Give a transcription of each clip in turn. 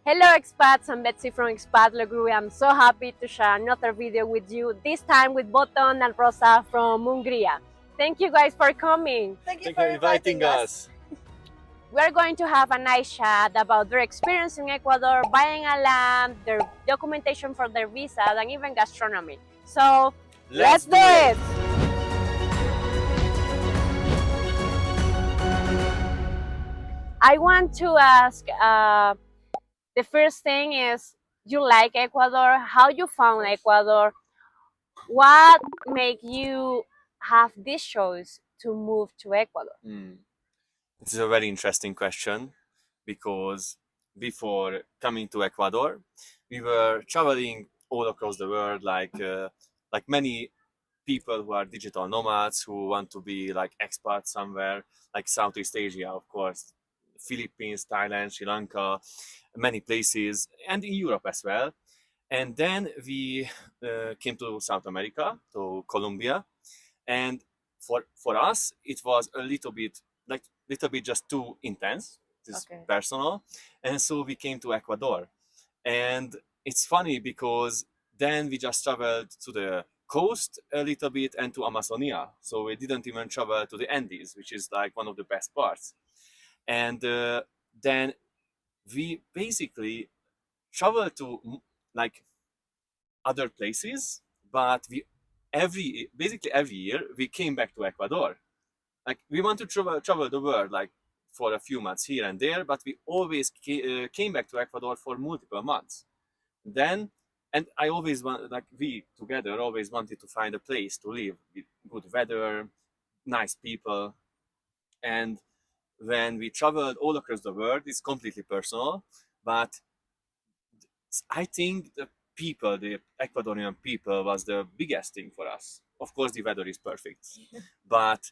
Hello expats, I'm Betsy from Expat Legru. I'm so happy to share another video with you, this time with Botond and Róza from Hungary. Thank you guys for coming. Thank you for inviting us. We're going to have a nice chat about their experience in Ecuador, buying a land, their documentation for their visa, and even gastronomy. So, let's do it! I want to ask, the first thing is, you like Ecuador? How you found Ecuador? What make you have this choice to move to Ecuador? This is a very interesting question because before coming to Ecuador, we were traveling all across the world, like many people who are digital nomads who want to be like expats somewhere, like Southeast Asia, of course, Philippines, Thailand, Sri Lanka, many places, and in Europe as well. And then we came to South America, to Colombia, and for us it was a little bit just too intense, just Okay. personal, and so we came to Ecuador. And it's funny because then we just traveled to the coast a little bit and to Amazonia, so we didn't even travel to the Andes, which is like one of the best parts. And then we basically traveled to like other places, but we every year we came back to Ecuador. Like we want to travel the world like for a few months here and there, but we always came back to Ecuador for multiple months. Then, and I always want, like we together always wanted to find a place to live with good weather, nice people. And when we traveled all across the world, it's completely personal, but I think the Ecuadorian people was the biggest thing for us. Of course, the weather is perfect, but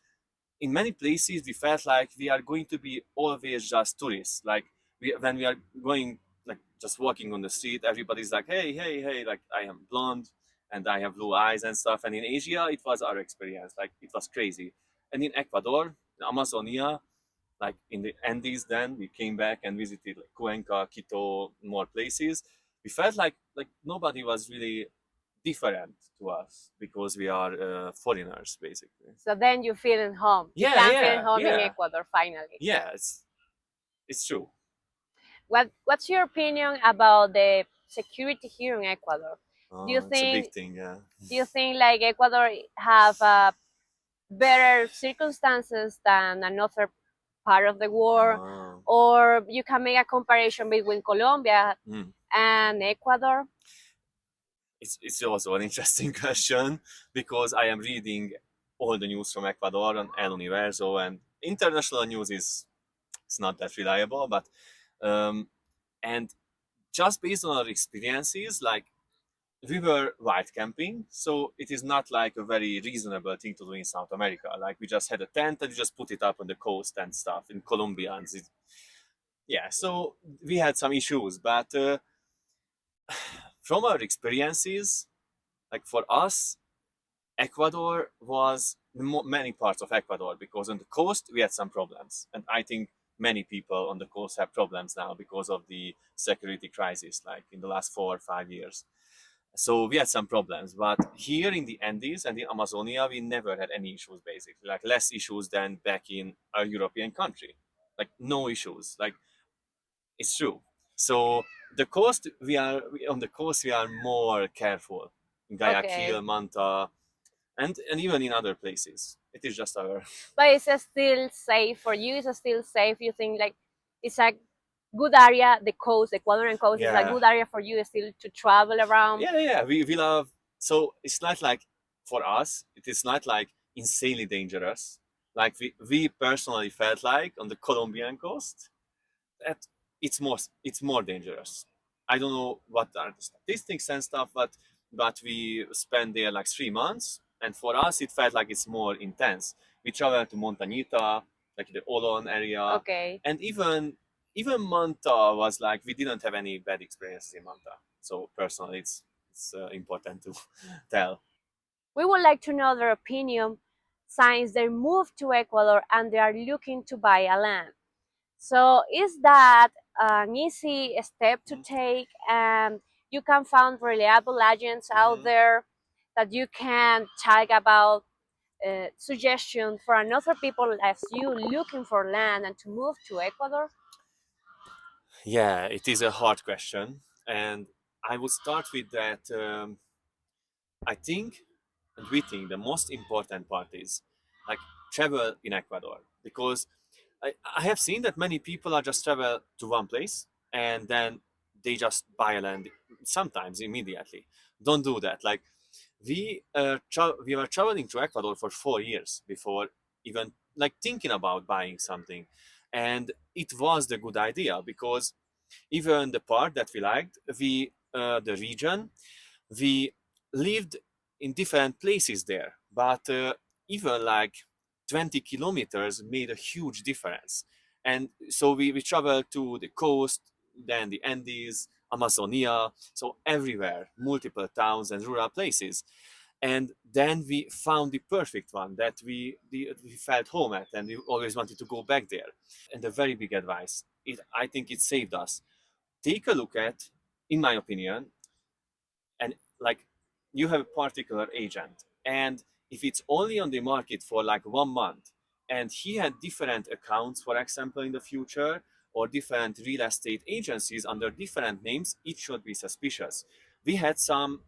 in many places we felt like we are going to be always just tourists. Like when we are going, like just walking on the street, everybody's like, hey, hey, hey, like I am blonde and I have blue eyes and stuff. And in Asia, it was our experience. Like it was crazy. And in Ecuador, in Amazonia, like in the Andes, then we came back and visited like Cuenca, Quito, more places. We felt like nobody was really different to us because we are foreigners basically. So then you feel at home. You Yeah, can feel at yeah, home in yeah, Ecuador finally. yeah. It's true. What's your opinion about the security here in Ecuador? Do you It's a big think thing. Yeah. like Ecuador have better circumstances than another part of the world, Oh. or you can make a comparison between Colombia Mm. and Ecuador? It's also an interesting question because I am reading all the news from Ecuador on El Universo, and international news is it's not that reliable, but um, and just based on our experiences, like we were white camping, so it is not like a very reasonable thing to do in South America. Like we just had a tent and we just put it up on the coast and stuff in Colombia, and yeah, so we had some issues, but from our experiences, like for us, Ecuador was many parts of Ecuador because on the coast we had some problems, and I think many people on the coast have problems now because of the security crisis, like in the last 4 or 5 years. So we had some problems, but here in the Andes and in Amazonia, we never had any issues basically, like less issues than back in a European country, like no issues. Like it's true. So the coast, on the coast we are more careful in Okay. Guayaquil, Manta, and even in other places. It is just our But it's still safe for you? It's still safe? You think like it's a good area, the coast, the Ecuadorian coast is a yeah good area for you still to travel around? yeah. We love, so it's not like for us it is not like insanely dangerous. Like we personally felt like on the Colombian coast that it's more dangerous. I don't know what are the statistics and stuff, but we spent there like 3 months, and for us it felt like it's more intense. We traveled to Montañita, like the Olon area, Okay. and even Manta was like we didn't have any bad experiences in Manta. So personally, it's important to tell. We would like to know their opinion since they moved to Ecuador and they are looking to buy a land. So is that an easy step to Mhm. take, and you can find reliable agents out Mhm. there that you can talk about suggestions for another people as you looking for land and to move to Ecuador? Yeah, it is a hard question, and I would start with that. I think, and we think, the most important part is like travel in Ecuador, because I have seen that many people are just travel to one place and then they just buy a land sometimes immediately. Don't do that. Like we were traveling to Ecuador for 4 years before even like thinking about buying something, and it was the good idea because even the part that we liked, the region, we lived in different places there, but even like 20 kilometers made a huge difference. And so we traveled to the coast, then the Andes, Amazonia, so everywhere, multiple towns and rural places. And then we found the perfect one that we felt home at, and we always wanted to go back there. And a very big advice, I think it saved us. Take a look at, in my opinion, and like you have a particular agent, and if it's only on the market for like 1 month and he had different accounts, for example, in the future, or different real estate agencies under different names, it should be suspicious. We had some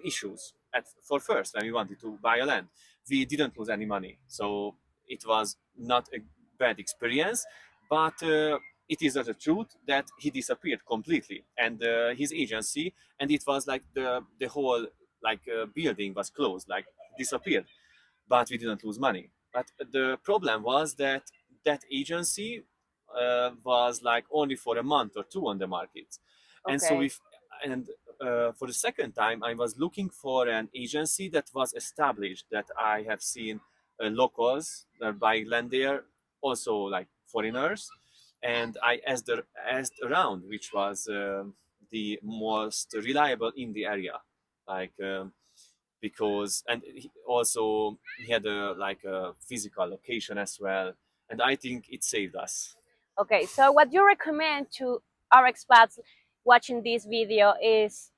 issues for first when we wanted to buy a land. We didn't lose any money, so it was not a bad experience, but it is the truth that he disappeared completely, and his agency, and it was like the whole like building was closed, like disappeared, but we didn't lose money. But the problem was that that agency was like only for a month or two on the market, and so Okay. if and for the second time I was looking for an agency that was established, that I have seen locals buying land there, also like foreigners, and I asked around which was the most reliable in the area, like because and also he had a like a physical location as well, and I think it saved us. Okay, so what you recommend to our expats watching this video is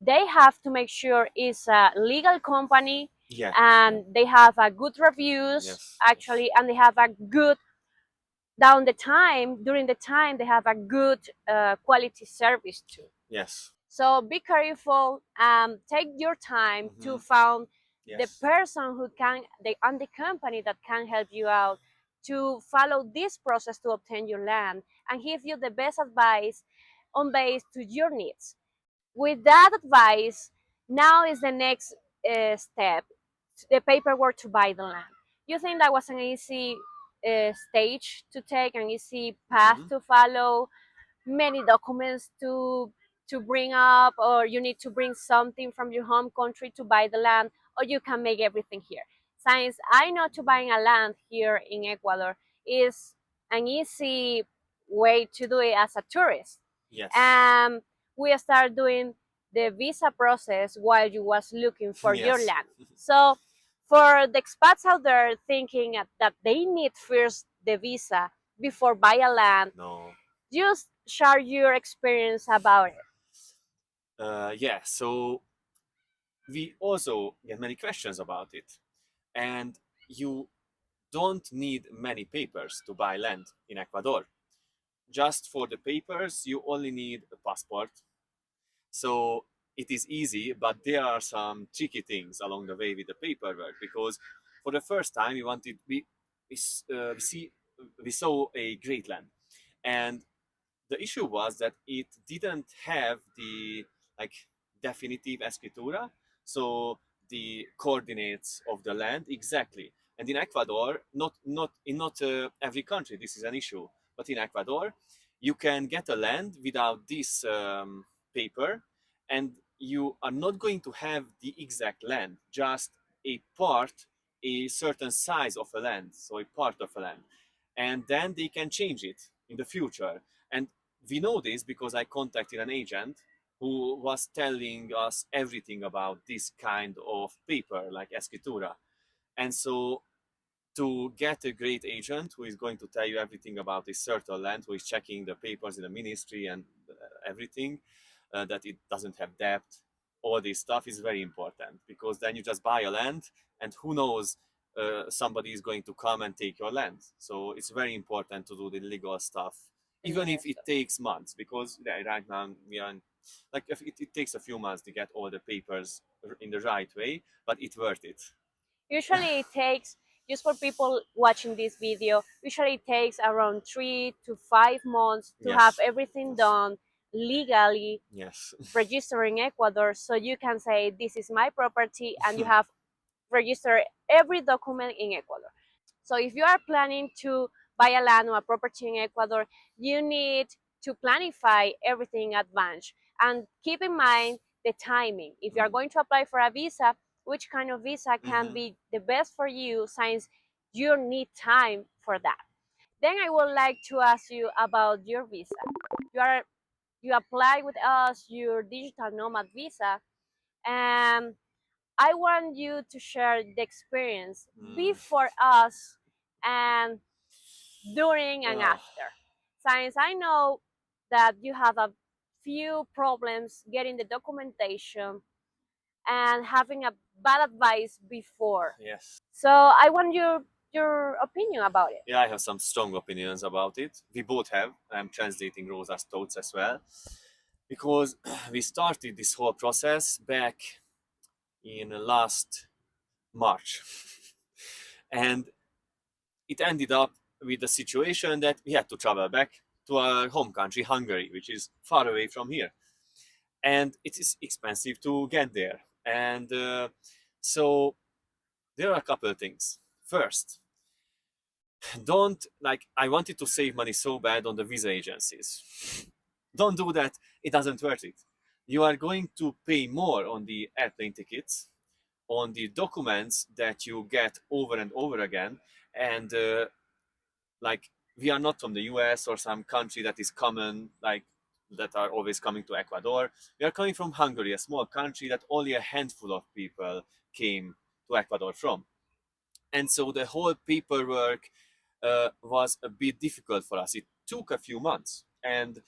they have to make sure it's a legal company Yeah. and they have a good reviews Yes. Yes. actually, and they have a good during the time they have a good quality service too. Yes. So be careful. Take your time to Hmm. find the Yes. person who can, and the company that can help you out to follow this process to obtain your land and give you the best advice on base to your needs. With that advice, now is the next step, the paperwork to buy the land. You think that was an easy stage to take, an easy path Hmm. to follow, many documents to bring up, or you need to bring something from your home country to buy the land, or you can make everything here? Since I know to buying a land here in Ecuador is an easy way to do it as a tourist. Yes. um, we start doing the visa process while you was looking for your Yes. land. So for the expats out there thinking that they need first the visa before buy a land, No. just share your experience about it. Yeah. So we also get many questions about it, and you don't need many papers to buy land in Ecuador. Just for the papers, you only need a passport. So it is easy, but there are some tricky things along the way with the paperwork, because for the first time we see we saw a great land, and the issue was that it didn't have the like definitive escritura, so the coordinates of the land exactly. And in Ecuador, not every country this is an issue, but in Ecuador you can get a land without this paper, and you are not going to have the exact land, just a part, a certain size of a land, so a part of a land, and then they can change it in the future. And we know this because I contacted an agent who was telling us everything about this kind of paper, like escritura. And so to get a great agent who is going to tell you everything about this certain land, who is checking the papers in the ministry and everything, that it doesn't have debt, all this stuff is very important, because then you just buy a land and who knows, somebody is going to come and take your land. So it's very important to do the legal stuff, even if it takes months, because right now we are like, if it takes a few months to get all the papers in the right way, but it's worth it. Usually it takes, just for people watching this video, usually it takes around 3 to 5 months to have Yes. everything done legally, Yes. registered in Ecuador, so you can say this is my property and you have registered every document in Ecuador. So if you are planning to buy a land or a property in Ecuador, you need to planify everything in advance and keep in mind the timing. If you are going to apply for a visa, which kind of visa can be the best for you, since you need time for that. Then I would like to ask you about your visa. You apply with us your digital nomad visa, and I want you to share the experience before us and during and after. Since I know that you have a few problems getting the documentation and having a bad advice before. Yes. So I want your opinion about it. Yeah, I have some strong opinions about it. We both have. I'm translating Rosa's thoughts as well, because we started this whole process back in last March, and it ended up with the situation that we had to travel back to our home country, Hungary, which is far away from here, and it is expensive to get there. And so there are a couple of things. First, don't, like, I wanted to save money so bad on the visa agencies. Don't do that. It doesn't worth it. You are going to pay more on the airplane tickets, on the documents that you get over and over again, and like, we are not from the US or some country that is common, like, that are always coming to Ecuador. We are coming from Hungary, a small country that only a handful of people came to Ecuador from. And so the whole paperwork was a bit difficult for us. It took a few months, and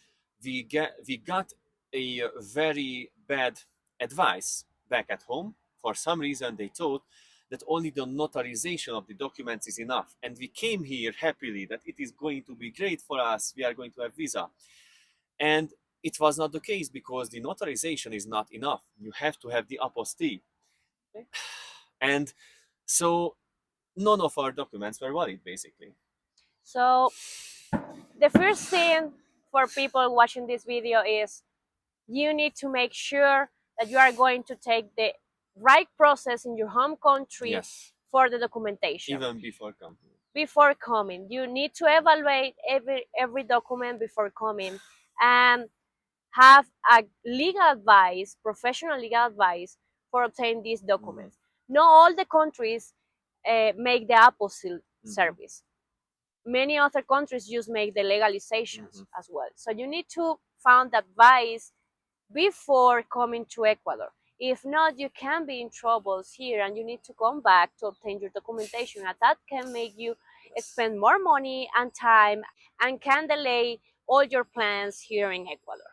we got a very bad advice back at home. For some reason, they thought that only the notarization of the documents is enough, and we came here happily that it is going to be great for us. We are going to have visa, and it was not the case, because the notarization is not enough. You have to have the apostille, and so none of our documents were valid, basically. So the first thing for people watching this video is you need to make sure that you are going to take the right process in your home country Yes, for the documentation. even before coming. Before coming, you need to evaluate every document before coming and have a legal advice, professional legal advice for obtaining these documents. Not all the countries make the apostille service. Many other countries just make the legalizations as well. So you need to find advice before coming to Ecuador. If not, you can be in troubles here and you need to come back to obtain your documentation. And that can make you spend more money and time and can delay all your plans here in Ecuador.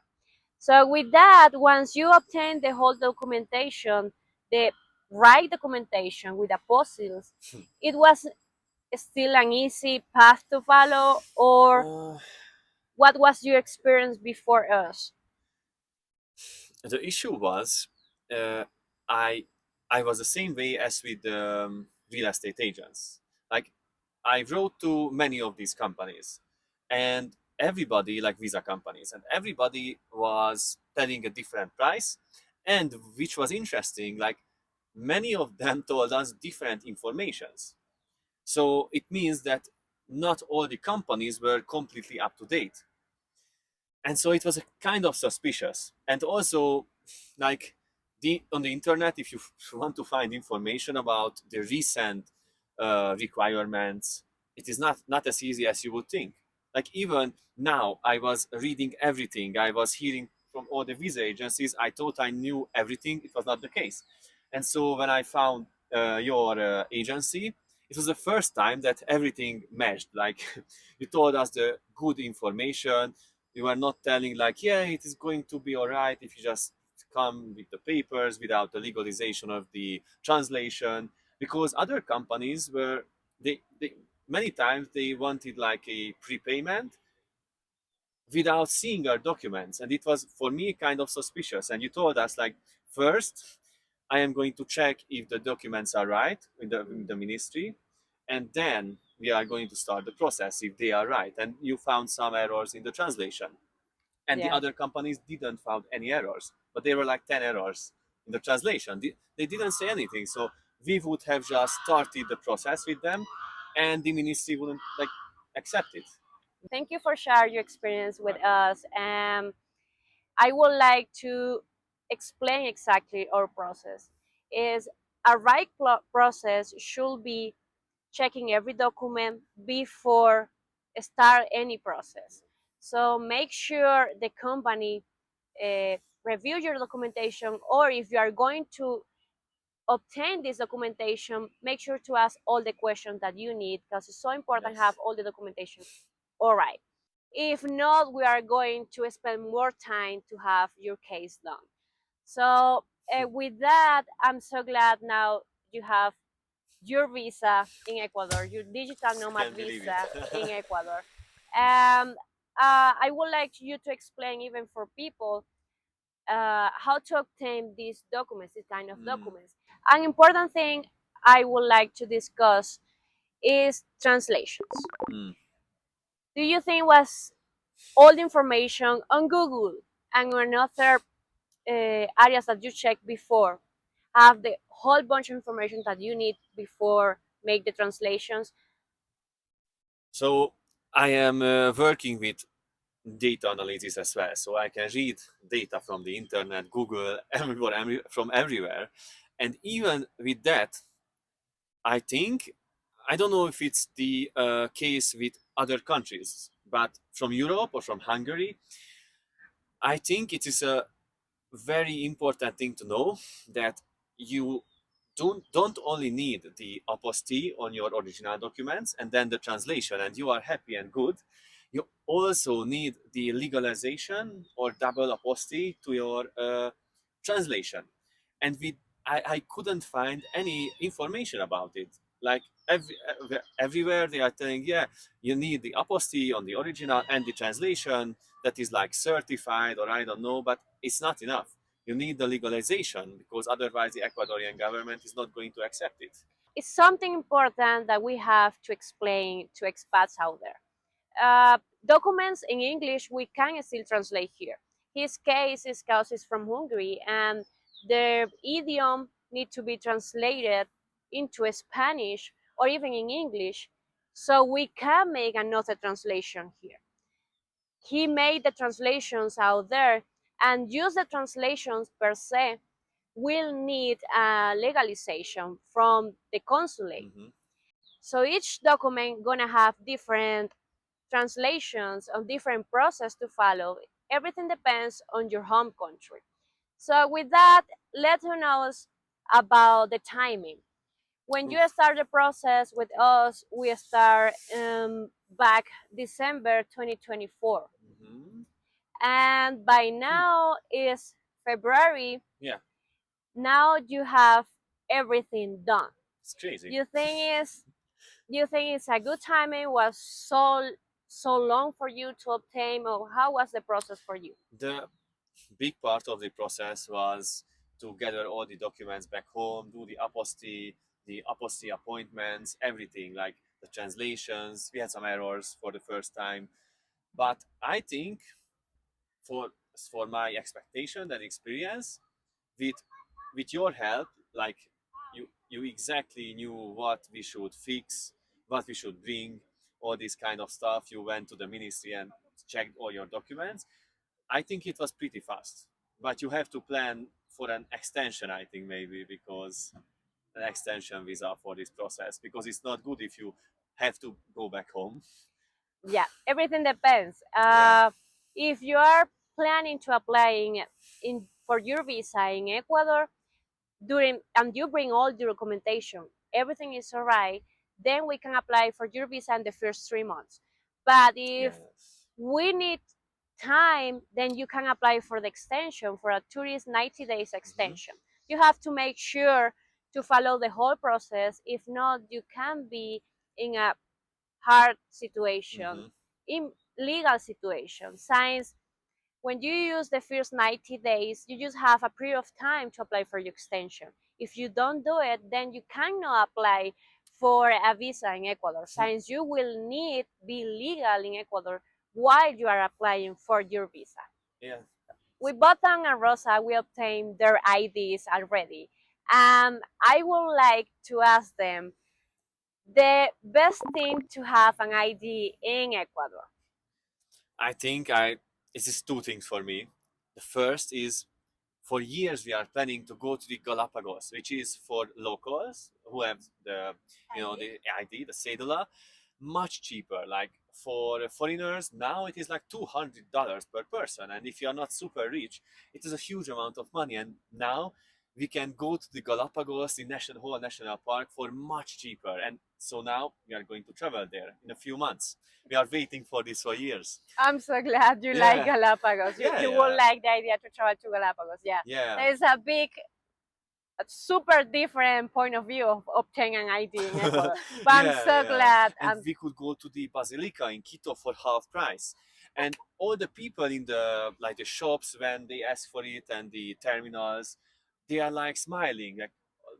So with that, once you obtain the whole documentation, the right documentation with apostilles, it was still an easy path to follow, or what was your experience before us? The issue was, uh, I I was the same way as with real estate agents. Like, I wrote to many of these companies, and everybody, like visa companies, and everybody was telling a different price, and which was interesting. Like, many of them told us different informations. So it means that not all the companies were completely up to date, and so it was a kind of suspicious. And also, like, on the internet, if you want to find information about the recent requirements, it is not as easy as you would think. Like, even now, I was reading everything, I was hearing from all the visa agencies. I thought I knew everything. It was not the case. And so when I found your agency, it was the first time that everything meshed. Like you told us the good information. You were not telling like, yeah, it is going to be all right if you just come with the papers without the legalization of the translation. Because other companies were they many times they wanted like a prepayment without seeing our documents, and it was for me kind of suspicious. And you told us like, first I am going to check if the documents are right in the ministry, and then we are going to start the process if they are right. And you found some errors in the translation, and the Yeah. other companies didn't found any errors, but there were like 10 errors in the translation. They didn't say anything, so we would have just started the process with them, and the ministry wouldn't like accept it. Thank you for sharing your experience with Right. us. I would like to explain exactly our process. Is a right process should be checking every document before start any process. So make sure the company review your documentation, or if you are going to obtain this documentation, make sure to ask all the questions that you need, because it's so important to have Yes. all the documentation all right. If not, we are going to spend more time to have your case done. So with that, I'm so glad now you have your visa in Ecuador, your digital nomad Can't believe it. visa in Ecuador. I would like you to explain even for people how to obtain these documents, this kind of Mm, documents. An important thing I would like to discuss is translations. mm. Do you think was all the information on Google and on other areas that you checked before have the whole bunch of information that you need before make the translations? So I am working with data analysis as well. So I can read data from the internet, Google, from everywhere. And even with that, I think, I don't know if it's the case with other countries, but from Europe or from Hungary, I think it is a very important thing to know that you don't only need the apostille on your original documents and then the translation and you are happy and good. You also need the legalization or double apostille to your translation. And I couldn't find any information about it. Like everywhere they are telling, yeah, you need the apostille on the original and the translation that is like certified or I don't know, but it's not enough. You need the legalization because otherwise the Ecuadorian government is not going to accept it. It's something important that we have to explain to expats out there. Documents in English we can still translate here. His case is causes from Hungary, and the idiom need to be translated into Spanish or even in English, so we can make another translation here. He made the translations out there, and use the translations per se will need a legalization from the consulate. Mm-hmm. So each document gonna have different translations on different process to follow. Everything depends on your home country. So with that, let's know about the timing. When you Oof. start the process with us, we start back December 2024. Mm-hmm. And by Hmm. now is February. Yeah, Now you have everything done. it's crazy. You think is you think it's a good timing? Was so long for you to obtain, or how was the process for you? The big part of the process was to gather all the documents back home, do the apostille appointments, everything like the translations. We had some errors for the first time, but I think for for my expectation and experience, with with your help, like you exactly knew what we should fix, what we should bring, all this kind of stuff. You went to the ministry and checked all your documents. I think it was pretty fast, but you have to plan for an extension, I think, maybe, because an extension visa for this process, because it's not good if you have to go back home. Yeah, everything depends. Yeah. If you are planning to apply in for your visa in Ecuador during and you bring all the documentation, everything is alright. then we can apply for your visa in the first 3 months. But if Yes. we need time, then you can apply for the extension, for a tourist 90 days Hmm. extension. You have to make sure to follow the whole process. If not, you can be in a hard situation, Hmm. in legal situation. Since when you use the first 90 days, you just have a period of time to apply for your extension. If you don't do it, then you cannot apply for a visa in Ecuador, since you will need be legal in Ecuador while you are applying for your visa. Yeah. With Botond and Róza, we obtained their IDs already. I would like to ask them the best thing to have an ID in Ecuador. I think it is two things for me. The first is for years we are planning to go to the Galapagos, which is for locals who have ID? the ID, the cedula, much cheaper. Like for foreigners now it is like $200 per person, and if you are not super rich, it is a huge amount of money. And now we can go to the Galapagos, the whole national park for much cheaper. And so now we are going to travel there in a few months. We are waiting for this for years. I'm so glad you like Yeah, Galapagos. You, yeah, you will yeah, like the idea to travel to Galapagos. Yeah, yeah. there's a big, a super different point of view of obtaining an ID in Ecuador. But I'm Yeah, so yeah. glad. And we could go to the Basilica in Quito for half price. And all the people in the shops when they ask for it and the terminals, they are like smiling. Like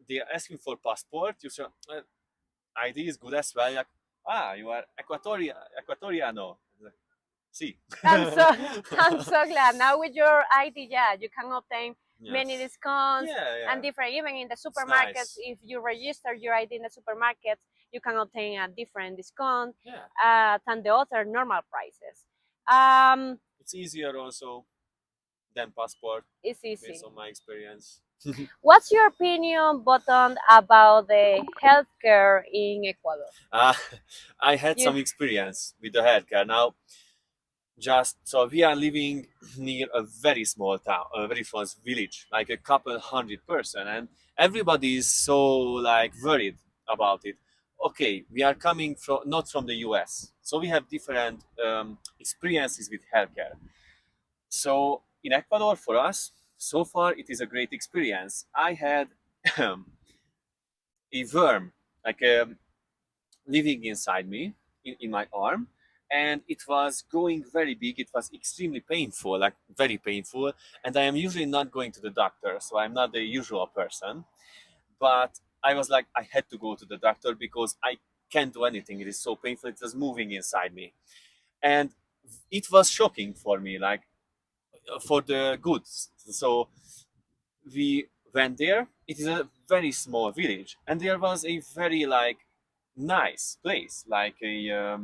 they are asking for passport. You say, ID is good as well. Like, you are Equatoriano. Like, see. I'm so I'm so glad. Now with your ID, yeah, you can obtain many Yes. discounts Yeah, and yeah. different. Even in the It's supermarkets, nice. if you register your ID in the supermarkets, you can obtain a different discount Yeah. than the other normal prices. Um, It's easier also than passport it's based easy. on my experience. What's your opinion, Button, about the healthcare in Ecuador? Uh, I had You some experience with the healthcare. Now, just so we are living near a very small town, a very small village, like a couple hundred person, and everybody is so like worried about it. Okay, we are coming from not from the US, so we have different experiences with healthcare. So in Ecuador, for us, so far it is a great experience. I had a worm, like living inside me in my arm, and it was growing very big. It was extremely painful, like very painful. And I am usually not going to the doctor, so I'm not the usual person. But I was like, I had to go to the doctor because I can't do anything. It is so painful. It was moving inside me, and it was shocking for me, like for the goods. So we went there. It is a very small village, and there was a very like nice place, like a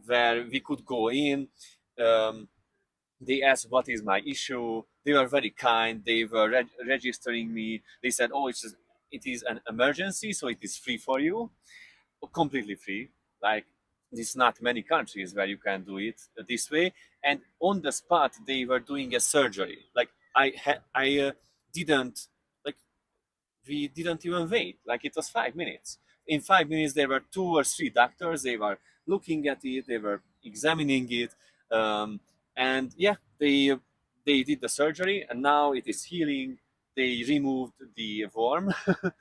where we could go in. Um, they asked what is my issue. They were very kind. They were registering me. They said, "Oh, it is an emergency, so it is free for you, completely free." Like there's not many countries where you can do it this way. And on the spot, they were doing a surgery. Like I didn't like we didn't even wait. Like it was 5 minutes. In 5 minutes, there were two or three doctors. They were looking at it. They were examining it, and yeah, they did the surgery, and now it is healing. They removed the worm,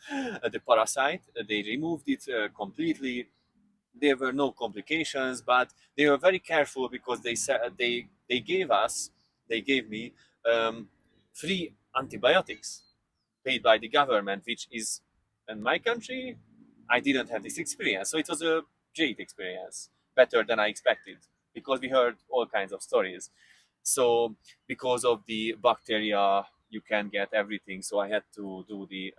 the parasite. They removed it completely. There were no complications, but they were very careful because they said they gave me free antibiotics paid by the government, which is in my country, I didn't have this experience. So it was a great experience, better than I expected, because we heard all kinds of stories. So because of the bacteria, you can get everything. So I had to do the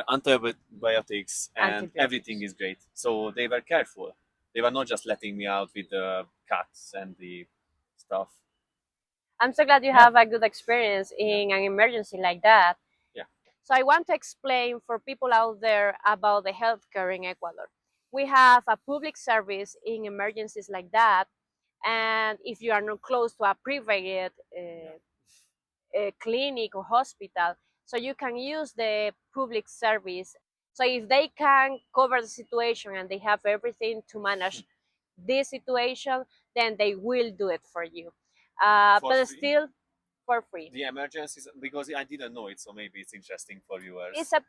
antibiotics, and everything antibiotics. is great. So they were careful. They were not just letting me out with the cuts and the stuff. I'm so glad you Yeah, have a good experience yeah, in an emergency like that. yeah, So I want to explain for people out there about the healthcare in Ecuador. We have a public service in emergencies like that, and if you are not close to a private yeah. clinic or hospital, so you can use the public service So if they can cover the situation and they have everything to manage this situation, then they will do it for you. For But free? still for free. The emergencies, because I didn't know it, so maybe it's interesting for It's viewers. a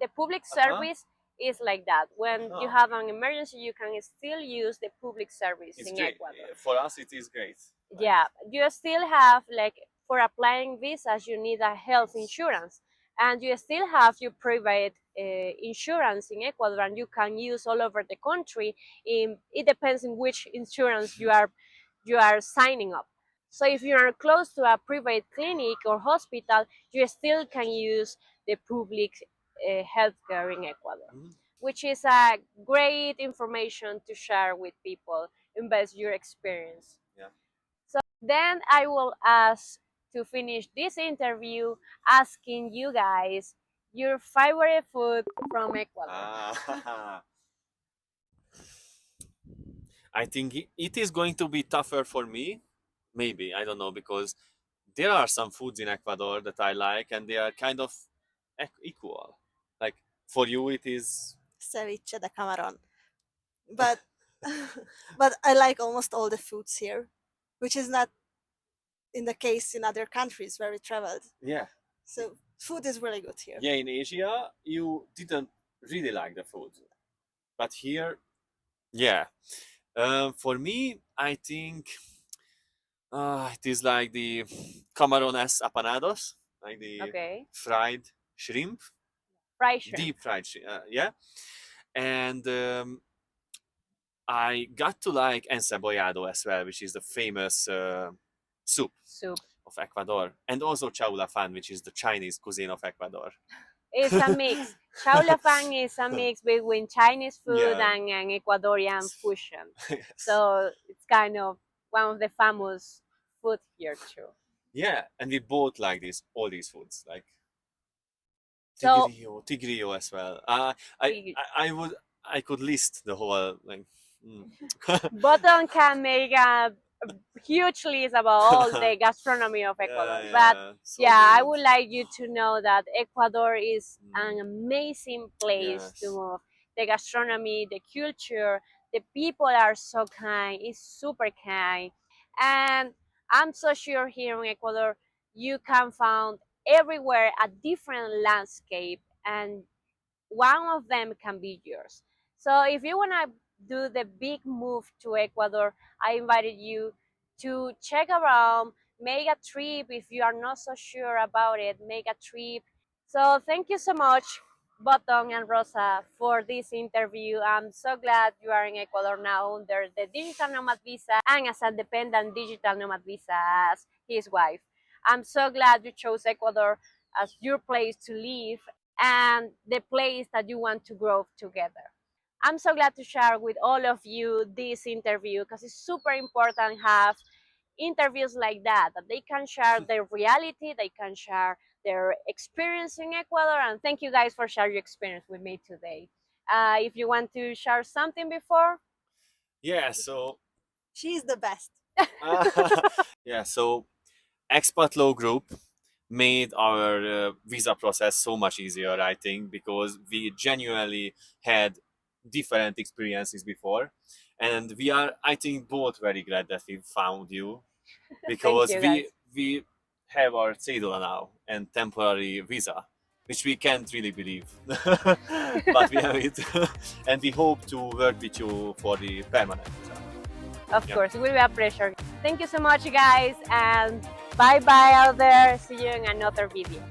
the public Uh-huh. service is like that. When you Oh, have an emergency, you can still use the public service it's in great. Ecuador. For us, it is great. Like, Yeah, you still have like for applying visas, you need a health insurance, and you still have your private insurance in Ecuador, and you can use all over the country. It depends in which insurance you are signing up. So if you are close to a private clinic or hospital, you still can use the public healthcare in Ecuador, mhm, which is a great information to share with people in base your experience. yeah. So then I will ask to finish this interview asking you guys your favorite food from Ecuador. Ah, I think it is going to be tougher for me. Maybe, I don't know, because there are some foods in Ecuador that I like and they are kind of equal. Like for you, it is. Ceviche de camarón. But but I like almost all the foods here, which is not in the case in other countries where we traveled. Yeah. So food is really good here. Yeah, in Asia, you didn't really like the food. But here, yeah. For me, I think it is like the camarones apanados, like the Okay, fried shrimp, fried shrimp. deep fried shrimp, yeah. And I got to like encebollado as well, which is the famous soup Soup. of Ecuador, and also chaulafan, which is the Chinese cuisine of Ecuador. It's a mix. Chaulafang is a mix between Chinese food Yeah. and an Ecuadorian fusion. Yes. So it's kind of one of the famous food here too. Yeah, and we both like all these foods, like So tigrillo as well. I could list the whole like. Botond can make a huge list about all the gastronomy of Ecuador. Yeah, But yeah, so yeah, I good. would like you to know that Ecuador is an Mm, amazing place to yes. move. The gastronomy, the culture, the people are so kind, it's super kind. And I'm so sure here in Ecuador you can find everywhere a different landscape and one of them can be yours. So if you want to do the big move to Ecuador, I invited you to check around, make a trip. If you are not so sure about it, make a trip. So thank you so much, Botong and Rosa, for this interview. I'm so glad you are in Ecuador now under the digital nomad visa and as a dependent digital nomad visa as his wife. I'm so glad you chose Ecuador as your place to live and the place that you want to grow together. I'm so glad to share with all of you this interview because it's super important to have interviews like that they can share their reality, they can share their experience in Ecuador, and thank you guys for sharing your experience with me today. If you want to share something before, Yeah, so She's the best. yeah, so Expat Law Group made our visa process so much easier, I think, because we genuinely had different experiences before, and we are, I think, both very glad that we found you thank because you we guys. we have our cedula now and temporary visa, which we can't really believe, but we have it, and we hope to work with you for the permanent visa. Of Yeah. course, it will be a pleasure. Thank you so much, guys, and bye bye out there. See you in another video.